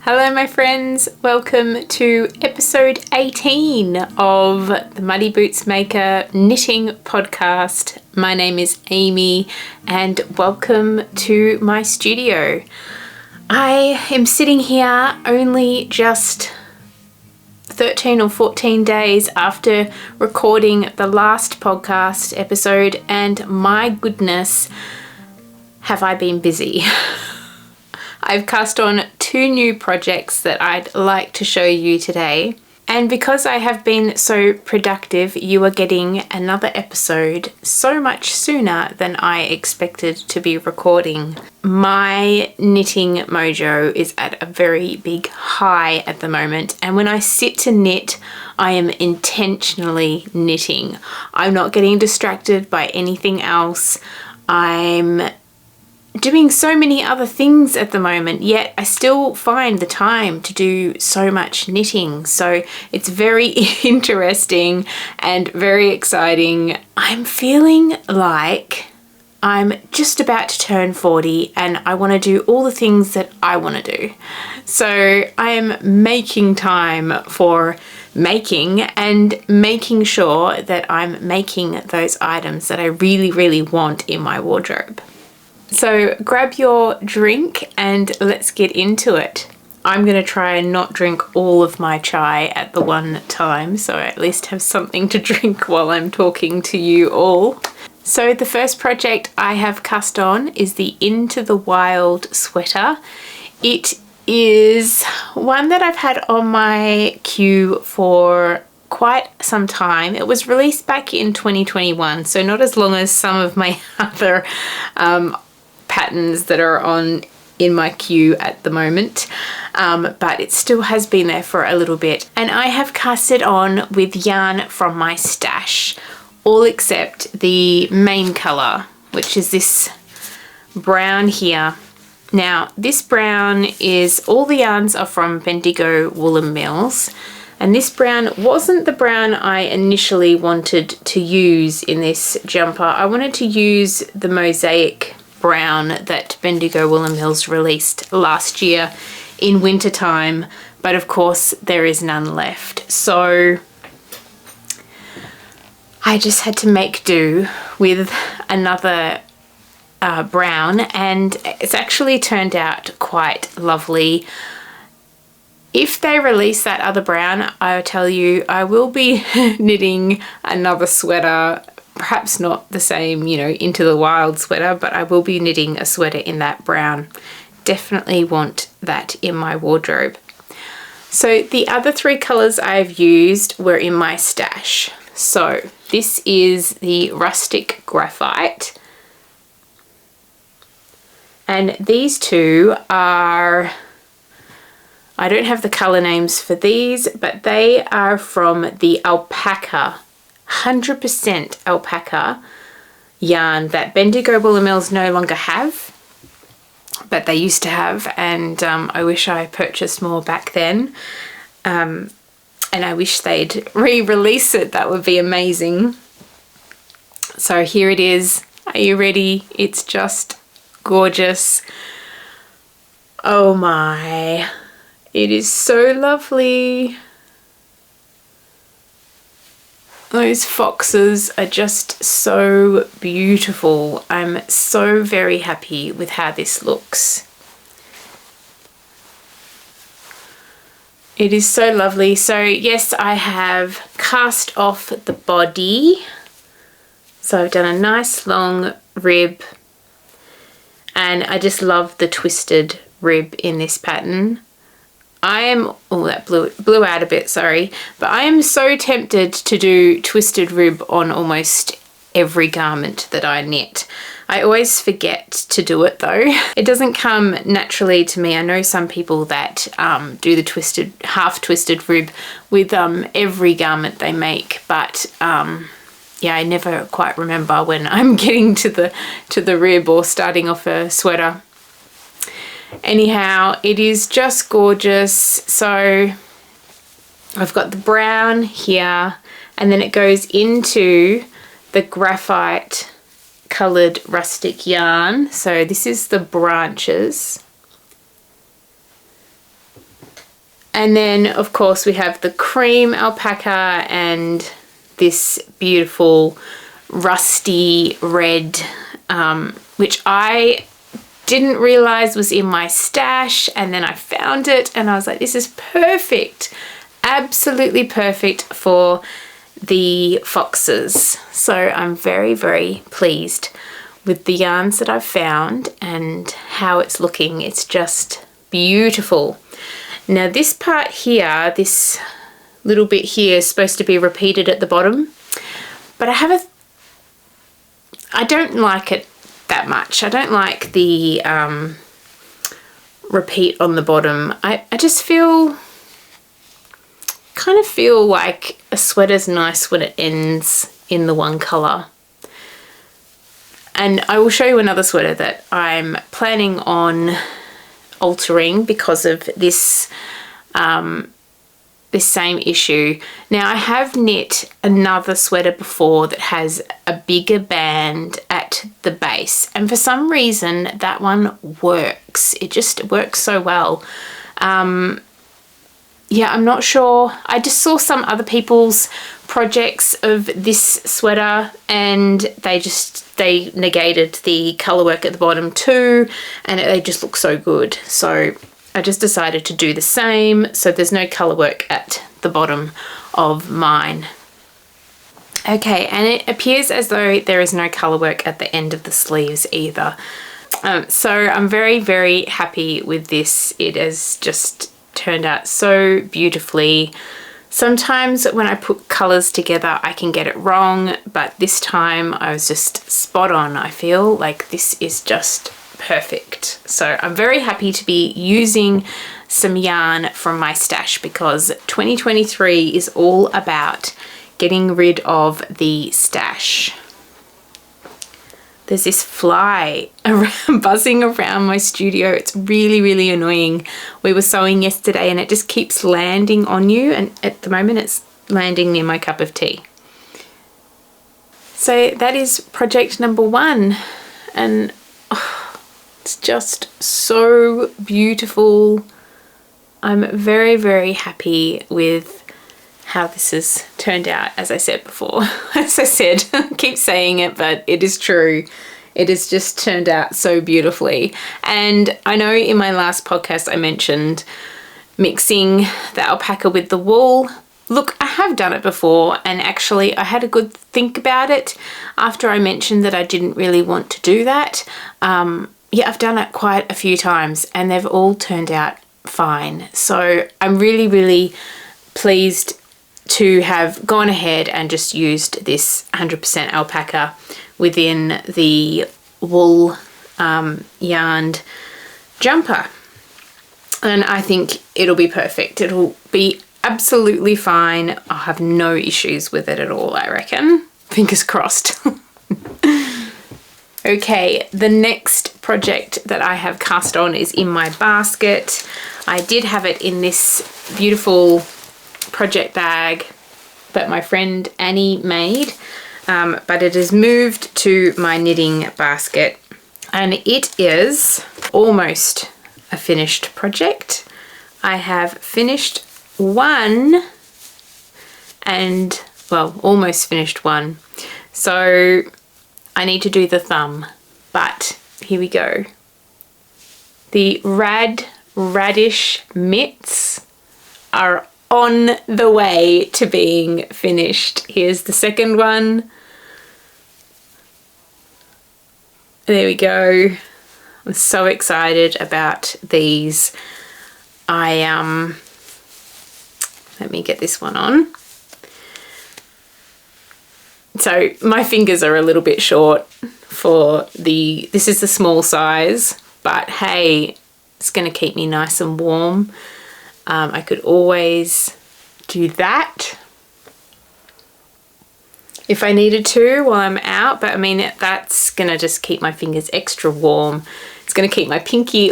Hello my friends, welcome to episode 18 of the Muddy Boots Maker Knitting Podcast. My name is Amy and welcome to my studio. I am sitting here only just 13 or 14 days after recording the last podcast episode, and my goodness, have I been busy. I've cast on 2 new projects that I'd like to show you today. And because I have been so productive, you are getting another episode so much sooner than I expected to be recording. My knitting mojo is at a very big high at the moment. And when I sit to knit, I am intentionally knitting. I'm not getting distracted by anything else. I'm doing so many other things at the moment, yet I still find the time to do so much knitting. So it's very interesting and very exciting. I'm feeling like I'm just about to turn 40 and I want to do all the things that I want to do. So I am making time for making and making sure that I'm making those items that I really, really want in my wardrobe. So grab your drink and let's get into it. I'm going to try and not drink all of my chai at the one time, so I at least have something to drink while I'm talking to you all. So the first project I have cast on is the Into the Wild sweater. It is one that I've had on my queue for quite some time. It was released back in 2021, so not as long as some of my other patterns that are in my queue at the moment, but it still has been there for a little bit, and I have cast it on with yarn from my stash, all except the main color, which is this brown here. Now this brown is, all the yarns are from Bendigo Woolen Mills, and this brown wasn't the brown I initially wanted to use in this jumper. I wanted to use the mosaic brown that Bendigo Woolen Mills released last year in winter time, but of course there is none left, so I just had to make do with another brown, and it's actually turned out quite lovely. If they release that other brown, I'll tell you I will be knitting another sweater. Perhaps not the same, Into the Wild sweater, but I will be knitting a sweater in that brown. Definitely want that in my wardrobe. So the other 3 colors I've used were in my stash. So this is the Rustic Graphite. And these 2 are, I don't have the color names for these, but they are from the alpaca 100% alpaca yarn that Bendigo Woolen Mills no longer have, but they used to have, and I wish I purchased more back then, and I wish they'd re-release it. That would be amazing. So here it is. Are you ready? It's just gorgeous. Oh my, it is so lovely. Those foxes are just so beautiful. I'm so very happy with how this looks. It is so lovely. So yes, I have cast off the body. So I've done a nice long rib, and I just love the twisted rib in this pattern. That blew out a bit, sorry, but I am so tempted to do twisted rib on almost every garment that I knit. I always forget to do it though. It doesn't come naturally to me. I know some people that do the half twisted rib with every garment they make, but yeah, I never quite remember when I'm getting to the rib or starting off a sweater. Anyhow, it is just gorgeous. So I've got the brown here, and then it goes into the graphite coloured rustic yarn. So this is the branches. And then of course we have the cream alpaca and this beautiful rusty red, which I didn't realize was in my stash, and then I found it and I was like, this is perfect, absolutely perfect for the foxes. So I'm very, very pleased with the yarns that I've found and how it's looking. It's just beautiful. Now this part here, this little bit here, is supposed to be repeated at the bottom, but I don't like it that much. I don't like the repeat on the bottom. I just kind of feel like a sweater's nice when it ends in the one colour. And I will show you another sweater that I'm planning on altering because of this this same issue. Now I have knit another sweater before that has a bigger band at the base, and for some reason that one works. It just works so well. Yeah, I'm not sure. I just saw some other people's projects of this sweater and they negated the colour work at the bottom too, and they just look so good. So I just decided to do the same, so there's no colour work at the bottom of mine. Okay, and it appears as though there is no colour work at the end of the sleeves either. So I'm very, very happy with this. It has just turned out so beautifully. Sometimes when I put colours together I can get it wrong, but this time I was just spot on. I feel like this is just perfect. So I'm very happy to be using some yarn from my stash, because 2023 is all about getting rid of the stash. There's this fly buzzing around my studio. It's really, really annoying. We were sewing yesterday and it just keeps landing on you, and at the moment it's landing near my cup of tea. So that is project number 1, and it's just so beautiful. I'm very, very happy with how this has turned out, as I said before. As I said, I keep saying it, but it is true. It has just turned out so beautifully. And I know in my last podcast I mentioned mixing the alpaca with the wool. Look, I have done it before, and actually I had a good think about it after I mentioned that I didn't really want to do that. Yeah, I've done it quite a few times and they've all turned out fine. So I'm really, really pleased to have gone ahead and just used this 100% alpaca within the wool yarned jumper, and I think it'll be perfect. It'll be absolutely fine. I'll have no issues with it at all, I reckon. Fingers crossed. Okay, the next project that I have cast on is in my basket. I did have it in this beautiful project bag that my friend Annie made, but it has moved to my knitting basket, and it is almost a finished project. I have finished one and, well, almost finished one, so I need to do the thumb, but here we go. The Rad Radish Mitts are on the way to being finished. Here's the second one. There we go. I'm so excited about these. Let me get this one on. So my fingers are a little bit short for this is the small size, but hey, it's going to keep me nice and warm. I could always do that if I needed to while I'm out, but I mean, that's going to just keep my fingers extra warm. It's going to keep my pinky,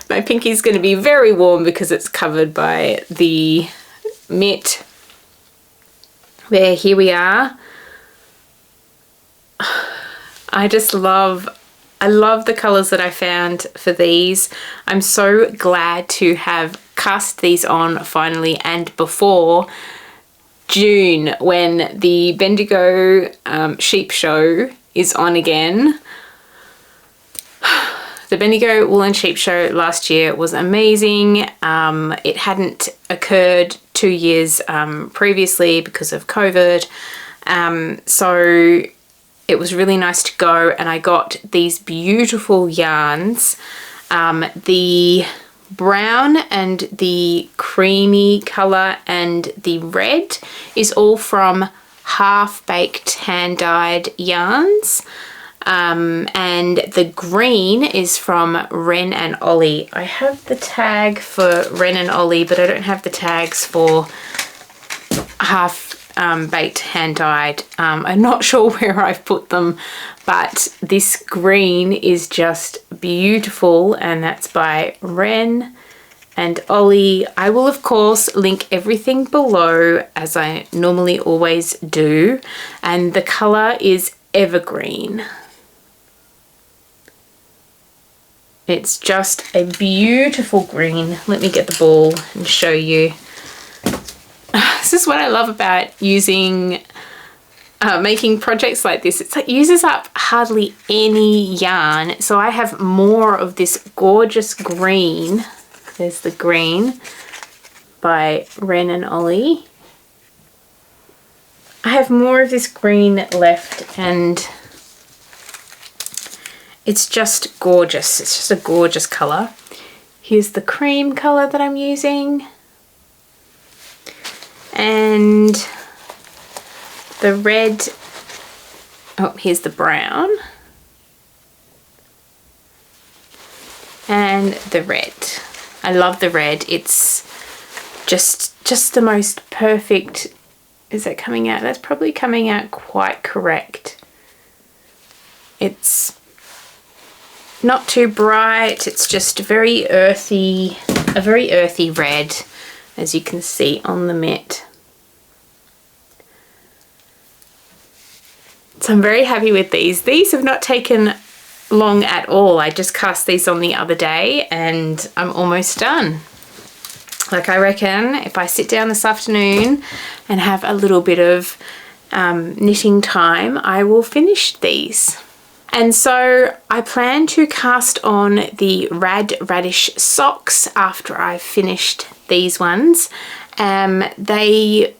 my pinky's going to be very warm because it's covered by the mitt. There, here we are. I love the colours that I found for these. I'm so glad to have cast these on finally, and before June, when the Bendigo sheep show is on again. The Bendigo Wool and Sheep Show last year was amazing. It hadn't occurred 2 years previously because of COVID. So it was really nice to go, and I got these beautiful yarns. The brown and the creamy colour and the red is all from half-baked hand-dyed yarns. And the green is from Ren and Ollie. I have the tag for Ren and Ollie, but I don't have the tags for baked hand dyed. I'm not sure where I've put them, but this green is just beautiful, and that's by Ren and Ollie. I will of course link everything below, as I normally always do, and the colour is evergreen. It's just a beautiful green. Let me get the ball and show you. This is what I love about using, making projects like this. It's like, it uses up hardly any yarn. So I have more of this gorgeous green. There's the green by Ren and Ollie. I have more of this green left, and it's just gorgeous. It's just a gorgeous colour. Here's the cream colour that I'm using. And the red, oh, here's the brown. And the red. I love the red. It's just the most perfect. Is that coming out? That's probably coming out quite correct. It's not too bright. It's just very earthy, a very earthy red, as you can see on the mitt. So I'm very happy with these. These have not taken long at all. I just cast these on the other day and I'm almost done. Like, I reckon if I sit down this afternoon and have a little bit of knitting time, I will finish these. And so I plan to cast on the Rad Radish socks after I've finished these ones. This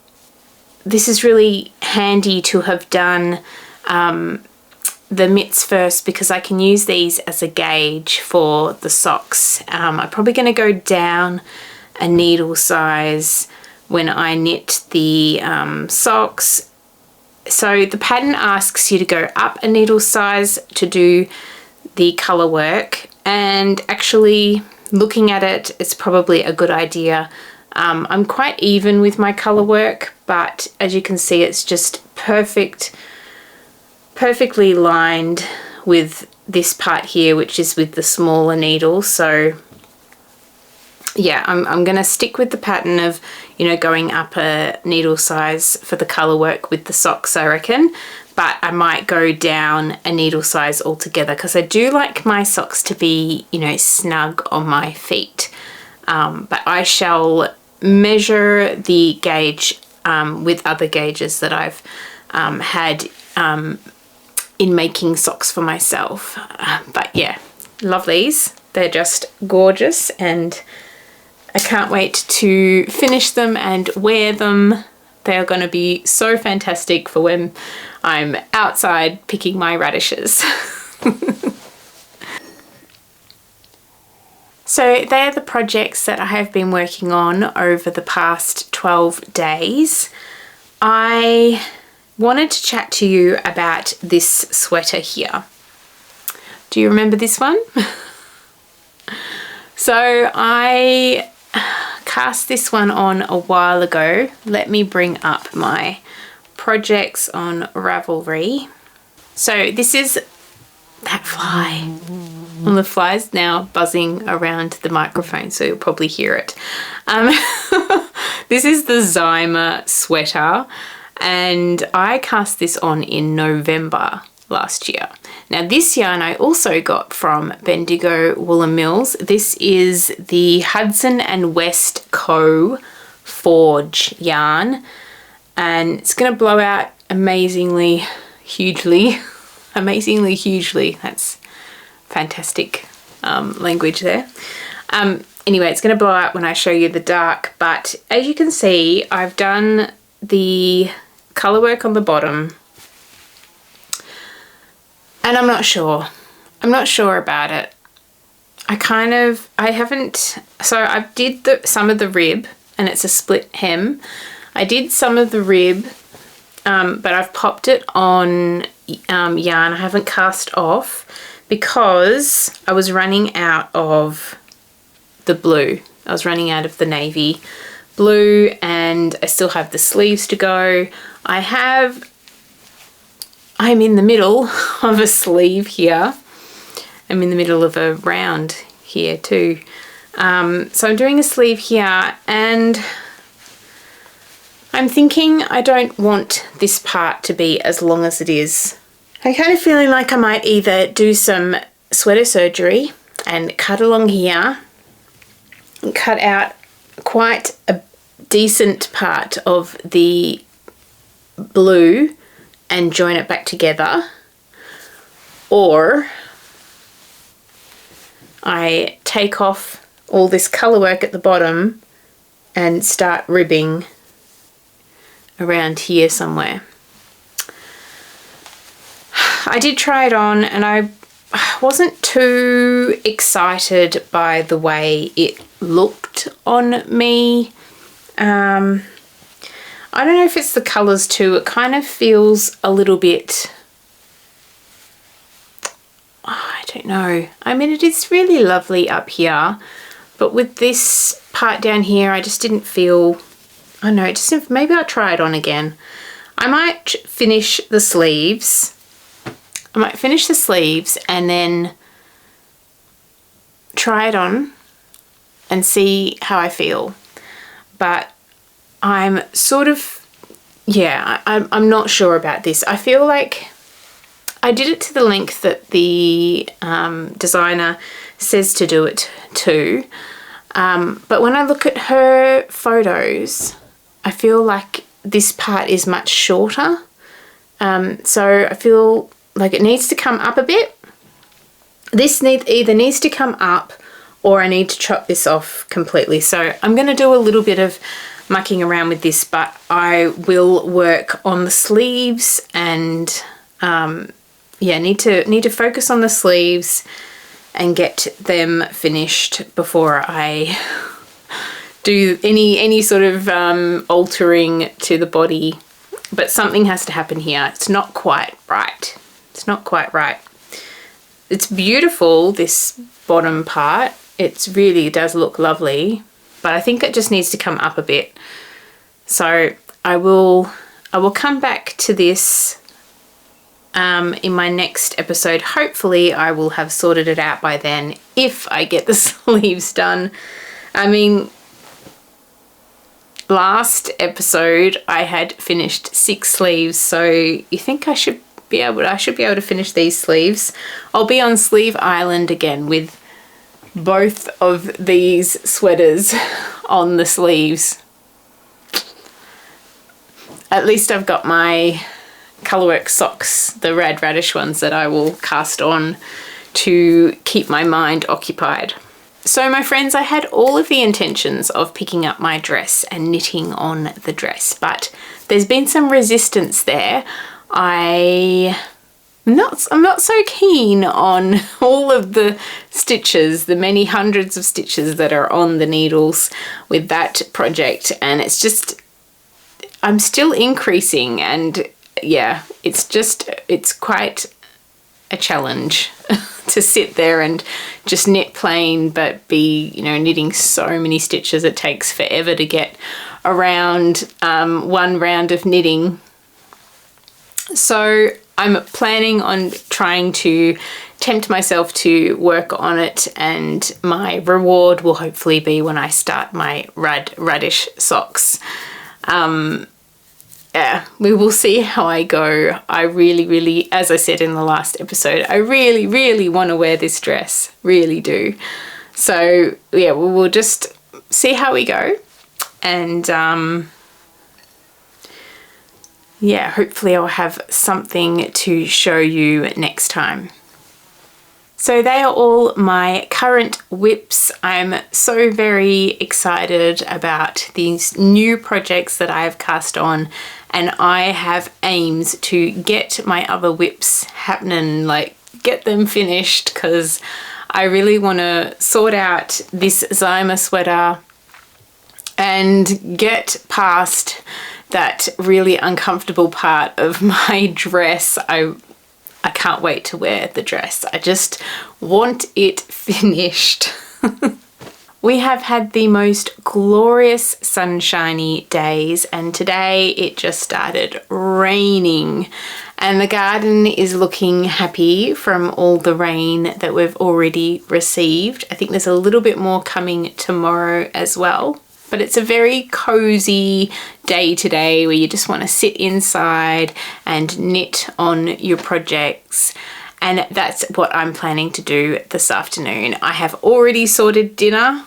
is really handy to have done the mitts first, because I can use these as a gauge for the socks. I'm probably going to go down a needle size when I knit the socks. So the pattern asks you to go up a needle size to do the colour work, and actually looking at it, it's probably a good idea. I'm quite even with my colour work, but as you can see, it's just perfectly lined with this part here, which is with the smaller needle. So yeah, I'm going to stick with the pattern of, you know, going up a needle size for the colour work with the socks, I reckon. But I might go down a needle size altogether, because I do like my socks to be, you know, snug on my feet. But I shall measure the gauge with other gauges that I've had in making socks for myself. But yeah, love these. They're just gorgeous, and I can't wait to finish them and wear them. They are going to be so fantastic for when I'm outside picking my radishes. So they are the projects that I have been working on over the past 12 days. I wanted to chat to you about this sweater here. Do you remember this one? So I cast this one on a while ago. Let me bring up my projects on Ravelry. So this is that fly. Well, the fly's now buzzing around the microphone, so you'll probably hear it. This is the Zyma Sweater, and I cast this on in November. last year. Now this yarn I also got from Bendigo Woolen Mills. This is the Hudson and West Co. Forge yarn, and it's going to blow out amazingly hugely. Amazingly hugely. That's fantastic language there. Anyway, it's going to blow out when I show you the dark, but as you can see, I've done the colour work on the bottom, and I'm not sure. I'm not sure about it. I haven't, so I did some of the rib, and it's a split hem. I did some of the rib, but I've popped it on yarn. I haven't cast off because I was running out of the blue. I was running out of the navy blue, and I still have the sleeves to go. I'm in the middle of a sleeve here. I'm in the middle of a round here too. So I'm doing a sleeve here, and I'm thinking I don't want this part to be as long as it is. I'm kind of feeling like I might either do some sweater surgery and cut along here, cut out quite a decent part of the blue and join it back together, or I take off all this colour work at the bottom and start ribbing around here somewhere. I did try it on, and I wasn't too excited by the way it looked on me. I don't know if it's the colours too. It kind of feels a little bit, I don't know. I mean, it is really lovely up here, but with this part down here, I just didn't feel, I don't know, it just, maybe I'll try it on again. I might finish the sleeves. I might finish the sleeves and then try it on and see how I feel. But I'm sort of, yeah, I'm not sure about this. I feel like I did it to the length that the designer says to do it to. But when I look at her photos, I feel like this part is much shorter. So I feel like it needs to come up a bit. This either needs to come up, or I need to chop this off completely. So I'm going to do a little bit of mucking around with this, but I will work on the sleeves, and yeah, need to focus on the sleeves and get them finished before I do any sort of altering to the body. But something has to happen here. It's not quite right. It's not quite right. It's beautiful, this bottom part. It really does look lovely, but I think it just needs to come up a bit. So I will come back to this in my next episode. Hopefully I will have sorted it out by then, if I get the sleeves done. I mean, last episode I had finished 6 sleeves, so you think I should be able to finish these sleeves. I'll be on Sleeve Island again with both of these sweaters on the sleeves. At least I've got my colourwork socks, the Rad Radish ones, that I will cast on to keep my mind occupied. So my friends, I had all of the intentions of picking up my dress and knitting on the dress, but there's been some resistance there. I'm not so keen on all of the stitches, the many hundreds of stitches that are on the needles with that project, and it's just, I'm still increasing, and yeah, it's quite a challenge to sit there and just knit plain, but be, you know, knitting so many stitches. It takes forever to get around one round of knitting. So I'm planning on trying to tempt myself to work on it, and my reward will hopefully be when I start my Rad Radish socks. yeah, we will see how I go. I really, as I said in the last episode, I really want to wear this dress. Really do. So yeah, we will just see how we go. And yeah, hopefully I'll have something to show you next time. So they are all my current whips. I'm so very excited about these new projects that I have cast on, and I have aims to get my other whips happening, like get them finished, because I really want to sort out this Zyma sweater and get past that really uncomfortable part of my dress. I can't wait to wear the dress. I just want it finished. We have had the most glorious sunshiny days, and today it just started raining, and the garden is looking happy from all the rain that we've already received. I think there's a little bit more coming tomorrow as well. But it's a very cozy day today where you just want to sit inside and knit on your projects. And that's what I'm planning to do this afternoon. I have already sorted dinner.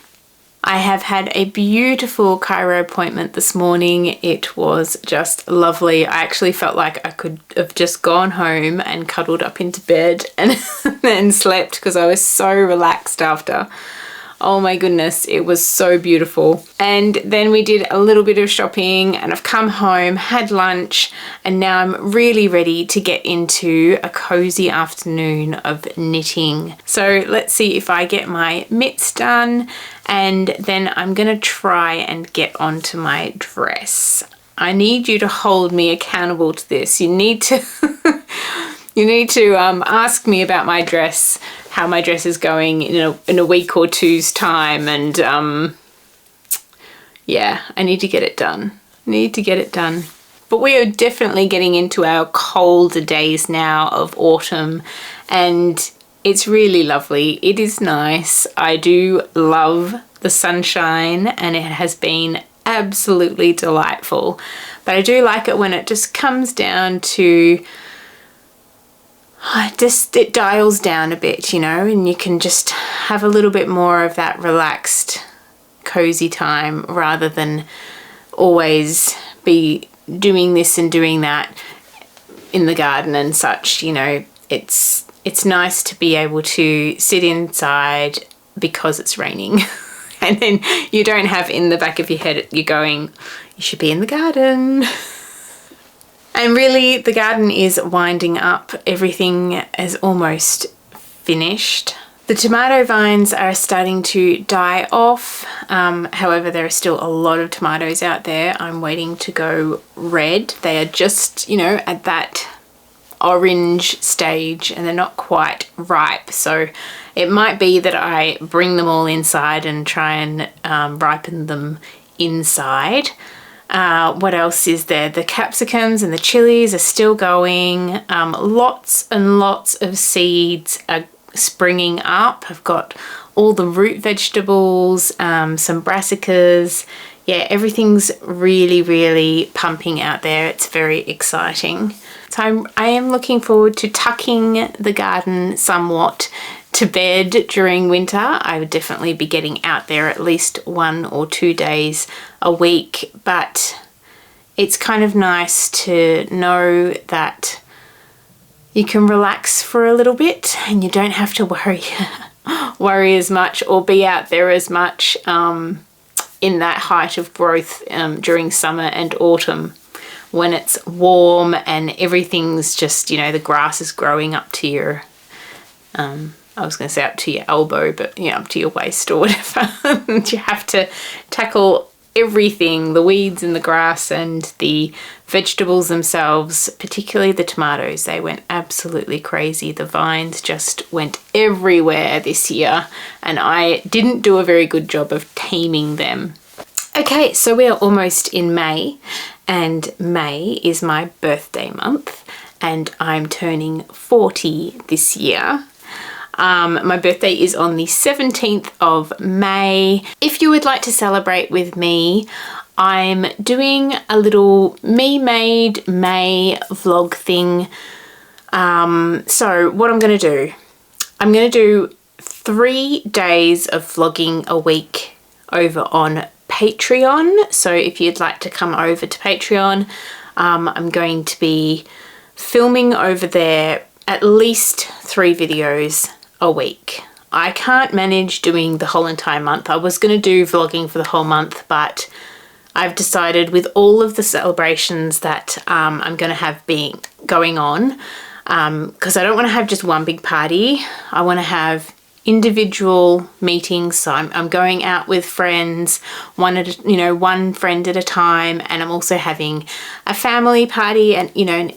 I have had a beautiful chiro appointment this morning. It was just lovely. I actually felt like I could have just gone home and cuddled up into bed and then slept, because I was so relaxed after. Oh my goodness, it was so beautiful. And then we did a little bit of shopping, and I've come home, had lunch, and now I'm really ready to get into a cozy afternoon of knitting. So let's see if I get my mitts done, and then I'm gonna try and get onto my dress. I need you to hold me accountable to this. You need to you need to ask me about my dress, how my dress is going in a week or two's time, and yeah, I need to get it done. But we are definitely getting into our colder days now of autumn, and it's really lovely. It is nice. I do love the sunshine, and it has been absolutely delightful. But I do like it when it just comes down to it dials down a bit, and you can just have a little bit more of that relaxed, cozy time, rather than always be doing this and doing that in the garden and such. It's nice to be able to sit inside because it's raining and then you don't have in the back of your head you're going, you should be in the garden. And really, the garden is winding up. Everything is almost finished. The tomato vines are starting to die off. However, there are still a lot of tomatoes out there. I'm waiting to go red. They are just, at that orange stage, and they're not quite ripe. So it might be that I bring them all inside and try and ripen them inside. What else is there? The capsicums and the chilies are still going. Lots and lots of seeds are springing up. I've got all the root vegetables, some brassicas. Yeah, everything's really pumping out there. It's very exciting. So I am looking forward to tucking the garden somewhat to bed during winter. I would definitely be getting out there at least 1 or 2 days a week, but it's kind of nice to know that you can relax for a little bit and you don't have to worry as much or be out there as much in that height of growth during summer and autumn, when it's warm and everything's just, the grass is growing up to your I was going to say up to your elbow, but up to your waist or whatever. You have to tackle everything, the weeds and the grass and the vegetables themselves, particularly the tomatoes. They went absolutely crazy. The vines just went everywhere this year, and I didn't do a very good job of taming them. Okay, so we are almost in May, and May is my birthday month, and I'm turning 40 this year. My birthday is on the 17th of May. If you would like to celebrate with me, I'm doing a little me-made May vlog thing. So what I'm going to do, I'm going to do 3 days of vlogging a week over on Patreon. So if you'd like to come over to Patreon, I'm going to be filming over there at least 3 videos a week. I can't manage doing the whole entire month. I was going to do vlogging for the whole month, but I've decided with all of the celebrations that I'm going to have going on, because I don't want to have just one big party. I want to have individual meetings. So I'm going out with friends, one friend at a time, and I'm also having a family party and, an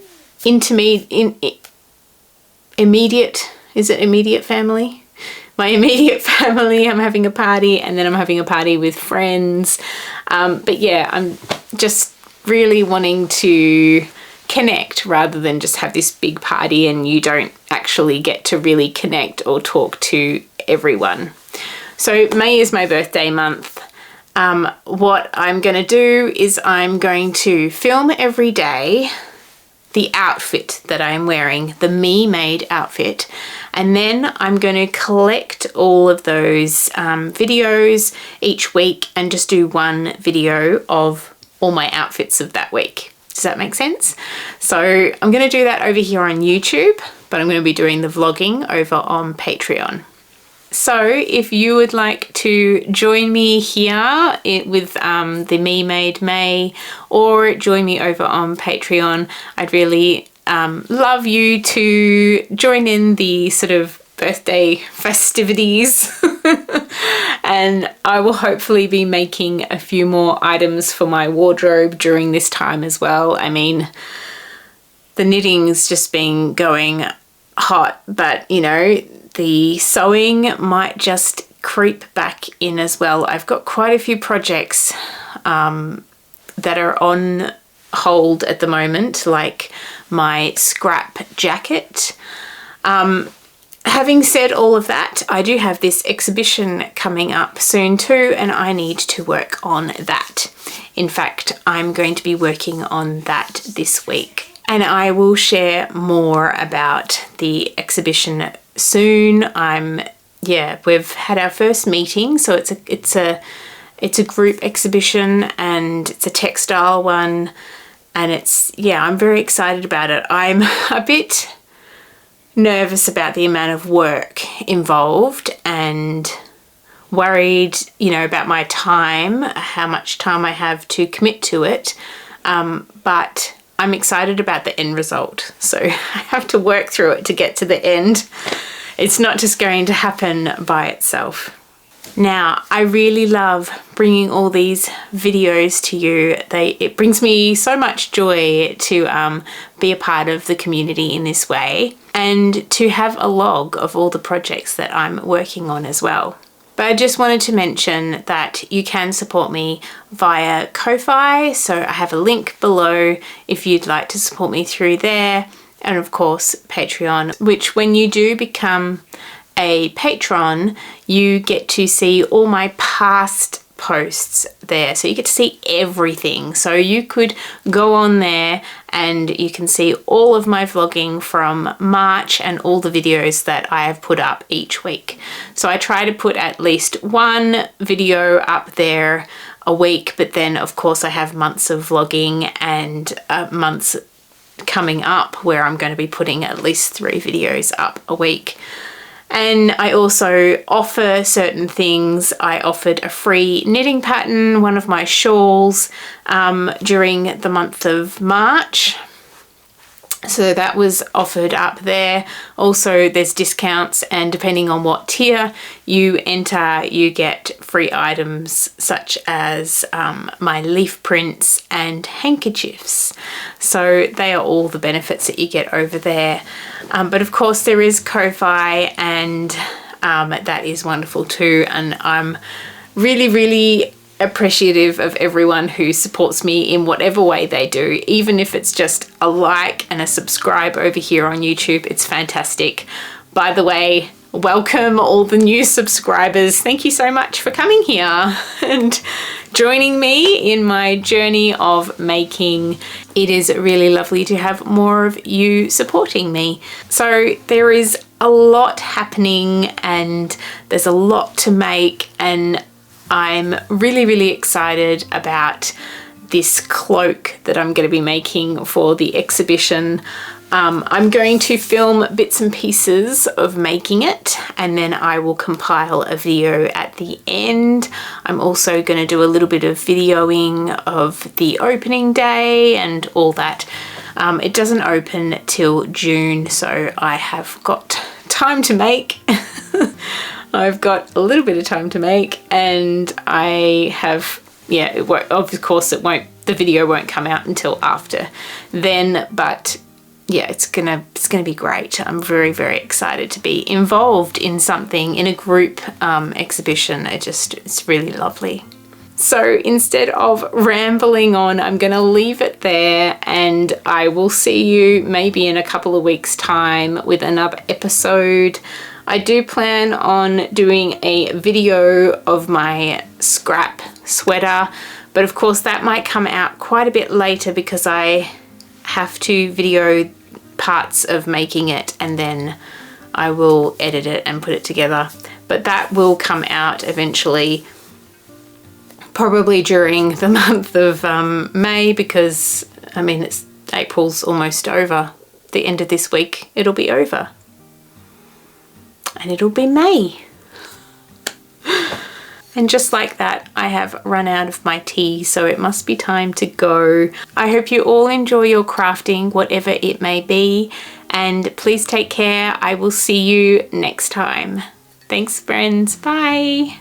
immediate family? My immediate family, I'm having a party, and then I'm having a party with friends. But yeah, I'm just really wanting to connect rather than just have this big party and you don't actually get to really connect or talk to everyone. So May is my birthday month. What I'm going to do is I'm going to film every day the outfit that I'm wearing, the me-made outfit, and then I'm going to collect all of those videos each week and just do one video of all my outfits of that week. Does that make sense? So I'm going to do that over here on YouTube, but I'm going to be doing the vlogging over on Patreon. So if you would like to join me here with the Me Made May, or join me over on Patreon, I'd really love you to join in the sort of birthday festivities. And I will hopefully be making a few more items for my wardrobe during this time as well. I mean, the knitting's just been going hot, but the sewing might just creep back in as well. I've got quite a few projects that are on hold at the moment, like my scrap jacket. Having said all of that, I do have this exhibition coming up soon too, and I need to work on that. In fact, I'm going to be working on that this week, and I will share more about the exhibition soon. We've had our first meeting, so it's a group exhibition, and it's a textile one, and I'm very excited about it. I'm a bit nervous about the amount of work involved and worried, about my time, how much time I have to commit to it, but I'm excited about the end result. So I have to work through it to get to the end. It's not just going to happen by itself. Now, I really love bringing all these videos to you. It brings me so much joy to be a part of the community in this way, and to have a log of all the projects that I'm working on as well. But I just wanted to mention that you can support me via Ko-Fi, so I have a link below if you'd like to support me through there, and of course Patreon, which when you do become a patron, you get to see all my past posts there, so you get to see everything. So you could go on there and you can see all of my vlogging from March and all the videos that I have put up each week. So I try to put at least one video up there a week, but then of course I have months of vlogging and months coming up where I'm going to be putting at least 3 videos up a week. And I also offer certain things. I offered a free knitting pattern, one of my shawls, during the month of March. So that was offered up there. Also, there's discounts, and depending on what tier you enter, you get free items such as my leaf prints and handkerchiefs. So they are all the benefits that you get over there. But of course there is Ko-Fi, and that is wonderful too. And I'm really, really appreciative of everyone who supports me in whatever way they do, even if it's just a like and a subscribe over here on YouTube. It's fantastic. By the way, welcome all the new subscribers. Thank you so much for coming here and joining me in my journey of making. It is really lovely to have more of you supporting me. So there is a lot happening and there's a lot to make, and I'm really excited about this cloak that I'm going to be making for the exhibition. I'm going to film bits and pieces of making it, and then I will compile a video at the end. I'm also going to do a little bit of videoing of the opening day and all that. It doesn't open till June, so I have got time to make. I've got a little bit of time to make, and I have, of course it won't, the video won't come out until after then, but yeah, it's gonna be great. I'm very excited to be involved in something, in a group exhibition. It's really lovely. So instead of rambling on, I'm gonna leave it there, and I will see you maybe in a couple of weeks' time with another episode. I do plan on doing a video of my scrap sweater, but of course that might come out quite a bit later because I have to video parts of making it and then I will edit it and put it together. But that will come out eventually, probably during the month of May, because I mean April's almost over. The end of this week it'll be over and it'll be May. And just like that, I have run out of my tea, so it must be time to go. I hope you all enjoy your crafting, whatever it may be, and please take care. I will see you next time. Thanks, friends. Bye.